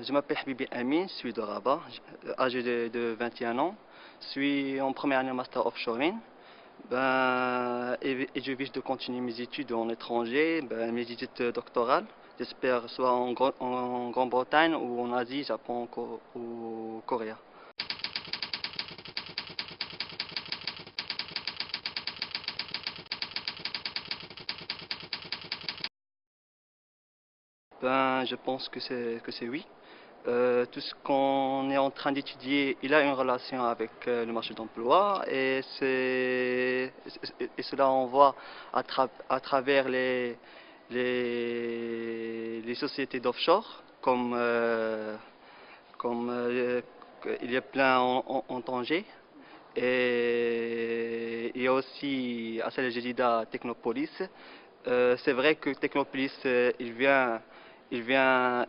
Je m'appelle Habibi Amin, je suis de Rabat, âgé de 21 ans. Je suis en première année Master Offshoring. Et je vise de continuer mes études en étranger, mes études doctorales. J'espère soit en Grande-Bretagne ou en Asie, Japon ou Corée. Je pense que c'est oui. Tout ce qu'on est en train d'étudier, il a une relation avec le marché d'emploi et cela on voit à travers les sociétés d'offshore comme il y a plein en Tanger et il y a aussi à Salé Jadida Technopolis. C'est vrai que Technopolis il vient,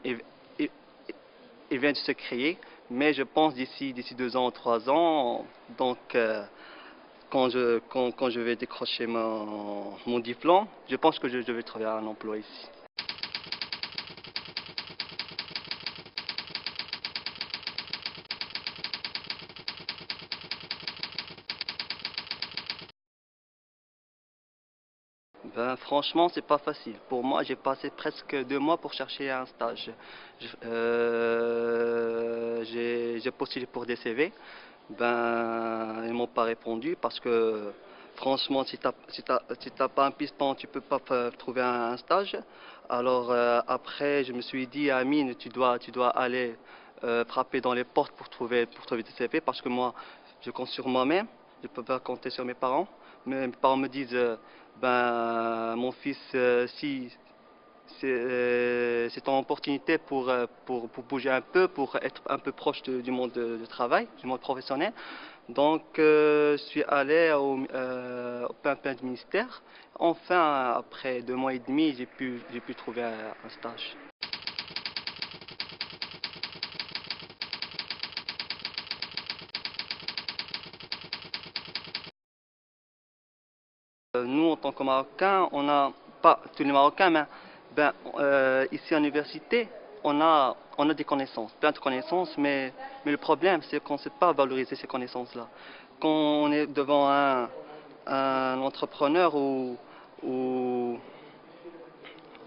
il, il- il vient de se créer, mais je pense d'ici 2 ans ou 3 ans, donc quand je vais décrocher mon diplôme, je pense que je vais trouver un emploi ici. Franchement, c'est pas facile. Pour moi, j'ai passé presque 2 mois pour chercher un stage. J'ai postulé pour des CV. Ils m'ont pas répondu parce que franchement, si t'as pas un piston, tu peux pas trouver un stage. Alors après, je me suis dit, Amine, tu dois aller frapper dans les portes pour trouver des CV parce que moi, je compte sur moi-même. Je peux pas compter sur mes parents. Mes parents me disent, mon fils, si c'est ton opportunité pour bouger un peu, pour être un peu proche du monde de travail, du monde professionnel. Donc, je suis allé au plein de ministères. Enfin, après 2 mois et demi, j'ai pu trouver un stage. Nous, en tant que Marocains, on n'a pas tous les Marocains, mais ici à l'université, on a des connaissances, plein de connaissances, mais le problème, c'est qu'on ne sait pas valoriser ces connaissances-là. Quand on est devant un entrepreneur ou, ou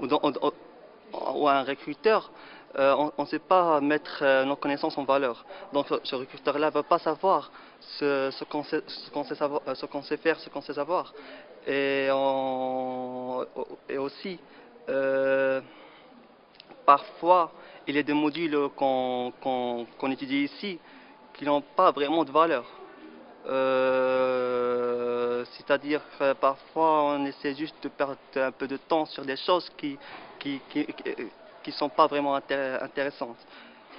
ou un recruteur, on ne sait pas mettre nos connaissances en valeur. Donc ce recruteur-là ne va pas savoir ce qu'on sait faire, ce qu'on sait savoir. Et, et aussi, euh, parfois, il y a des modules qu'on étudie ici qui n'ont pas vraiment de valeur. C'est-à-dire que parfois on essaie juste de perdre un peu de temps sur des choses qui, qui, qui sont pas vraiment intéressantes.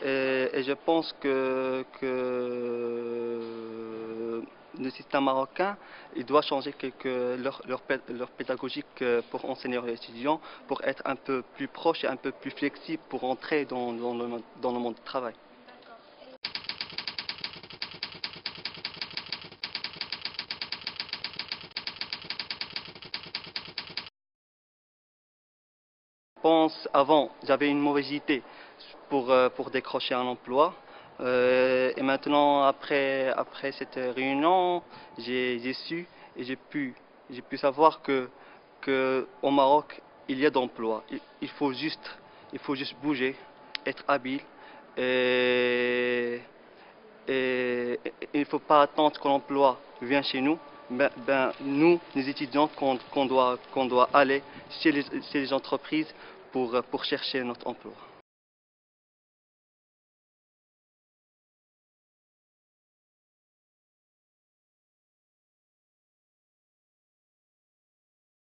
Et je pense que le système marocain, il doit changer leur pédagogique pour enseigner aux étudiants, pour être un peu plus proche et un peu plus flexible pour entrer dans le monde du travail. Pense avant, j'avais une mauvaise idée pour décrocher un emploi. Et maintenant, après cette réunion, j'ai su et j'ai pu savoir que au Maroc, il y a d'emplois. Il faut juste bouger, être habile et, il ne faut pas attendre que l'emploi vienne chez nous. Nous, les étudiants, qu'on doit aller chez les entreprises pour chercher notre emploi.